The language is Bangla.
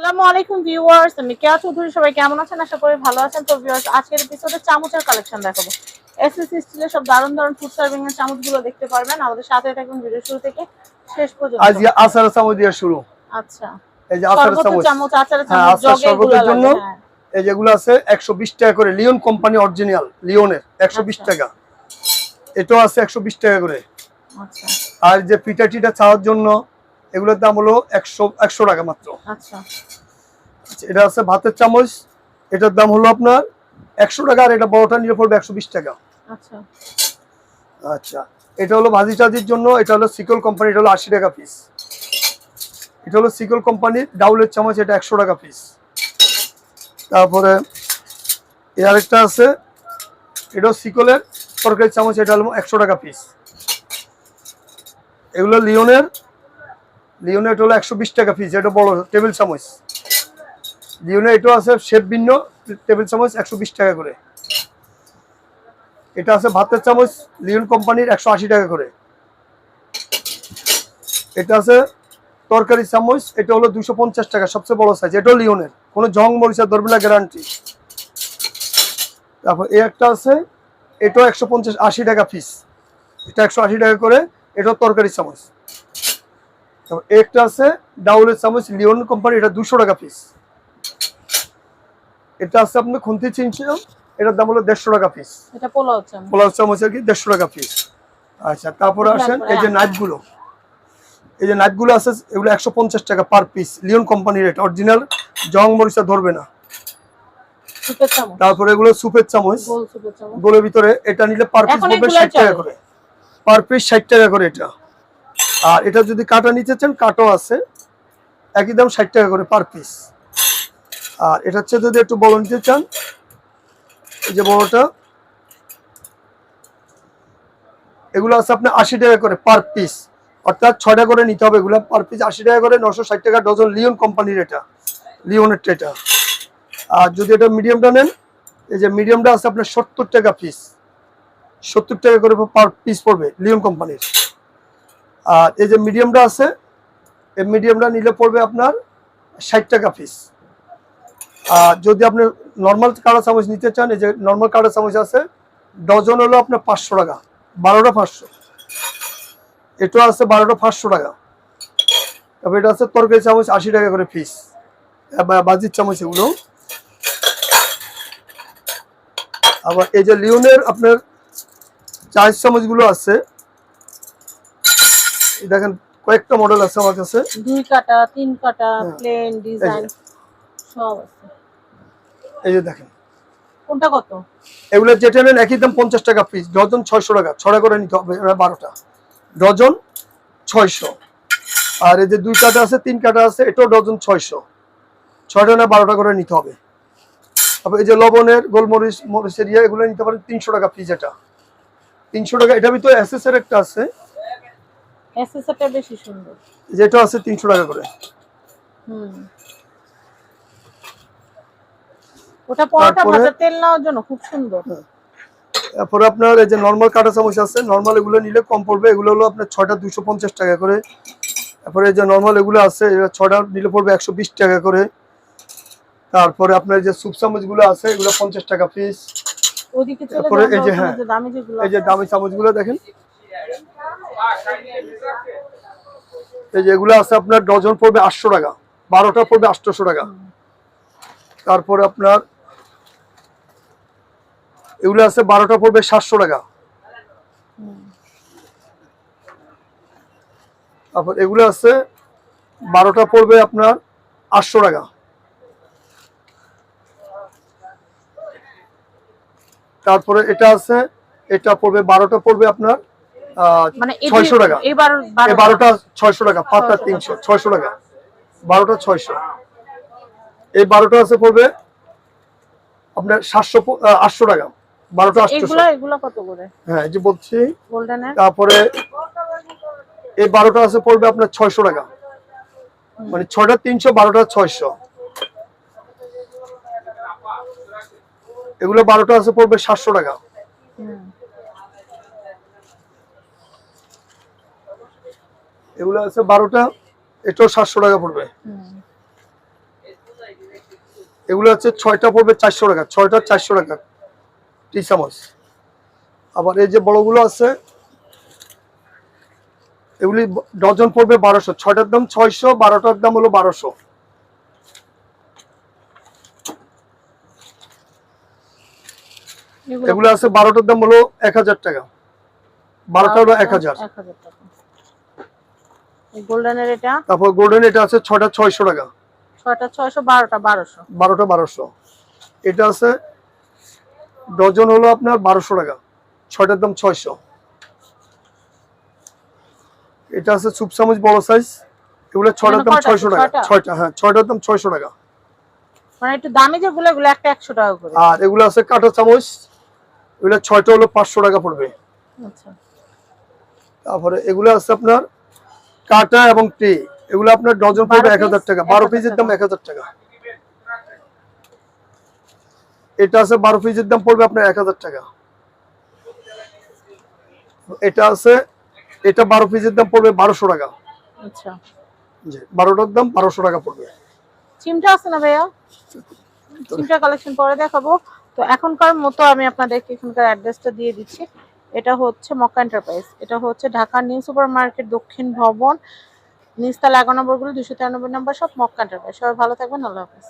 আসসালামু আলাইকুম ভিউয়ার্স, আমি কেয়া চৌধুরী। সবাই কেমন আছেন? আশা করি ভালো আছেন। তো ভিউয়ার্স, আজকের এপিসোডে চামচের কালেকশন দেখাবো। এসএস স্টিলের সব দারুণ দারুণ ফুড সার্ভিং এর চামচগুলো দেখতে পারবেন। আমাদের সাথে থাকুন ভিডিও শুরু থেকে শেষ পর্যন্ত। আজকে আচারের চামচ দিয়ে শুরু। আচ্ছা, এই যে আচারের চামচ, আচারের হ্যাঁ চামচ, আচার জগে এগুলো শরবতের জন্য লাগে। হ্যাঁ, এই যেগুলো আছে 120 টাকা করে, লিওন কোম্পানি অরিজিনাল লিওনের 120 আচ্ছা টাকা। এটাও আছে 120 টাকা করে। আচ্ছা আর যে পিঠা টিটা চাওয়ার জন্য এগুলোর দাম হলো 100 টাকা মাত্র। আচ্ছা এটা আছে ভাতের চামচ, এটার দাম হলো আপনার 100 টাকা। আর এটা বড়টা নিয়ে পড়বে 120 টাকা। আচ্ছা আচ্ছা, এটা হলো ভাজি টাজির জন্য, এটা হলো সিকল কোম্পানি, এটা হলো 80 টাকা পিস। এটা হলো সিকল কোম্পানির ডাউলের চামচ, এটা 100 টাকা পিস। তারপরে এর একটা আছে, এটাও সিকলের তরকারি চামচ, এটা হলো 100 টাকা পিস। এগুলো লিওনের এটা হলো 120 টাকা পিস। এটা বড় টেবিল চামচ লিওনের। এটাও আছে শেপ ভিন্ন টেবিল চামচ 120 টাকা করে। এটা আছে ভাতের চামচ লিওন কোম্পানির 180 টাকা করে। এটা আছে তরকারি চামচ, এটা হলো 250 টাকা, সবচেয়ে বড় সাইজ। এটাও লিওনের, কোনো জং মরিচা ধরবে না, গ্যারান্টি। তারপর এই একটা আছে, এটাও 180 টাকা পিস। এটা 180 টাকা করে, এটাও তরকারি চামচ। তারপর একটা আছে ডাউলের চামচ লিওন কোম্পানি, এটা 200 টাকা পিস। এটা আছে আপনার খুন্তি চিনছিলাম, এটার দাম হলো 150 টাকা পিস। এটা পোলাও চামচ। পোলাও চামচ আর কি 150 টাকা পিস। আচ্ছা, তারপরে আসেন এই যে নাইফগুলো। এই যে নাইফগুলো আছে, এগুলো 150 টাকা পার পিস, লিওন কোম্পানির, এটা অরিজিনাল, জং মরিচা ধরবে না। সুপের চামচ। তারপরে এগুলো সুপের চামচ, গোল সুপের চামচ। গোলের ভিতরে। এটা নিলে পার পিস পড়বে 60 টাকা করে, পার পিস 60 টাকা করে এটা। আর এটা যদি কাটা নিতে চান, কাটাও আছে, একই দাম 60 টাকা করে পার পিস। আর এটা হচ্ছে যদি একটু বড় নিতে চান, এই যে বড়টা, এগুলো আছে আপনার 80 টাকা করে পার পিস, অর্থাৎ 6টা করে নিতে হবে। এগুলো পার পিস 80 টাকা করে, 960 টাকা ডজন, লিওন কোম্পানির এটা, লিওনের এটা। আর যদি এটা মিডিয়ামটা নেন, এই যে মিডিয়ামটা আছে আপনার 70 টাকা পিস, 70 টাকা করে পার পিস পড়বে, লিওন কোম্পানির। আর এই যে মিডিয়ামটা আছে, এই মিডিয়ামটা নিলে পড়বে আপনার 60 টাকা পিস। আর যদি আপনি নর্মাল কাটা চামচ নিতে চান, এই যে নর্মাল কাটা চামচ আছে, ডজন হলো আপনার 500 টাকা, 12টা 500। এটাও আছে 12টা 500 টাকা। তবে এটা আছে তরকারি চামচ 80 টাকা করে পিস, বাজির চামচ এগুলো। আবার এই যে লিওনের আপনার চায়ের চামচগুলো আছে, দেখেন কয়েকটা মডেল আছে আমার কাছে, 2 কাটা, 3 কাটা, প্লেন ডিজাইন সব আছে। এই যে দেখেন কোনটা কত? এগুলো যেটা নেন একই দাম 50 টাকা পিস, ডজন 600 টাকা, 6টা করে নিতে হবে, 12টা ডজন 600। আর এই যে 2 কাটা আছে, 3 কাটা আছে, এটাও ডজন 600, 6টা না 12টা করে নিতে হবে। তারপর এই যে লবণের গোলমরিচ মরিচের এগুলো নিতে পারেন 300 টাকা পিস। এটা 300 টাকা। এটা ভিতরে এসএস এর একটা আছে, এসএস এরটা বেশি সুন্দর, যেটা আছে 300 টাকা করে। ওটা পরোটা ভাজা তেল নেওয়ার জন্য খুব সুন্দর। তারপরে আপনার এই যে নরমাল কাটা চামচ আছে, নরমাল এগুলো নিলে কম পড়বে। এগুলো হলো আপনার 6টা 250 টাকা করে। তারপরে এই যে নরমাল এগুলো আছে, 6টা নিলে পড়বে 120 টাকা করে। তারপরে আপনার যে সুপ চামচগুলো আছে, এগুলো 50 টাকা পিস। ওদিকে চলে তারপরে এই যে হ্যাঁ, দামি যেগুলো, এই যে দামি চামচগুলো দেখেন, এই যে এগুলো আছে আপনার ডজন পড়বে 800 টাকা, 12টা পড়বে 800 টাকা। তারপরে আপনার এগুলো আছে 12টা পড়বে 700 টাকা। তারপর এগুলো আছে 12টা পড়বে আপনার 800 টাকা। তারপরে এটা আছে, এটা পড়বে 12টা পড়বে আপনার 600 টাকা। এই 12টা 600 টাকা, 5টা 300, 600 টাকা, 12টা 600। এই 12টা আছে পড়বে আপনার 800 টাকা, 12টা 800। এগুলো কত করে? হ্যাঁ, যে বলছি গোল্ডেনের। তারপরে এই 12টা আছে পড়বে আপনার 600 টাকা, মানে 6টা 300, 12টা 600। এগুলো 12টা আছে পড়বে 700 টাকা। এগুলো আছে 12টা, এটাও 700 টাকা পড়বে। এগুলো হচ্ছে 6টা পড়বে 400 টাকা, 6টা 400 টাকা টি চামচ। আবার এই যে বড়গুলো আছে এগুলি ডজন পড়বে 1200, 6টার দাম 600, 12টার দাম হলো 1200। এগুলো আছে 12টার দাম হলো 1000 টাকা, 12টা হলো 1000। গোল্ডেনের এটা, তারপর গোল্ডেন এটা আছে 6টা 600 টাকা, 6টা 600, 12টা 1200। 12টা 1200। এটা আছে ডজন হলো আপনার 1200 টাকা, 6টার দাম 600। এটা আছে সুপ চামচ বড় সাইজ, এগুলো 6টার দাম 600 টাকা, 6টা, হ্যাঁ 6টার দাম 600 টাকা। মানে একটু দামি যেগুলো এগুলো একটা 100 টাকা করে। আর এগুলো আছে কাঁটা চামচ, এগুলো 6টা হলো 500 টাকা পড়বে। আচ্ছা, তারপরে এগুলো আছে আপনার কাঁটা এবং ট্রে, এগুলো আপনার ডজন পড়বে 1000 টাকা, 12 পিসের দাম 1000 টাকা। এটা আছে 12 পিসের দাম পড়বে আপনার 1000 টাকা। এটা আছে, এটা 12 পিসের দাম পড়বে 1200 টাকা। আচ্ছা, জি 12টার দাম 1200 টাকা পড়বে। চিমটা আছে না ভাইয়া? চিমটা কালেকশন পরে দেখাবো। তো এখনকার মতো আমি আপনাদেরকে এখানকার অ্যাড্রেসটা দিয়ে দিচ্ছি। এটা হচ্ছে মক্কা এন্টারপ্রাইজ, এটা হচ্ছে ঢাকা নিউ সুপার মার্কেট দক্ষিণ ভবন, নিচতলা 11 নম্বরগুলো 293 নম্বর সব মক্কা এন্টারপ্রাইজ। সবাই ভালো থাকবেন, আল্লাহ হাফেজ।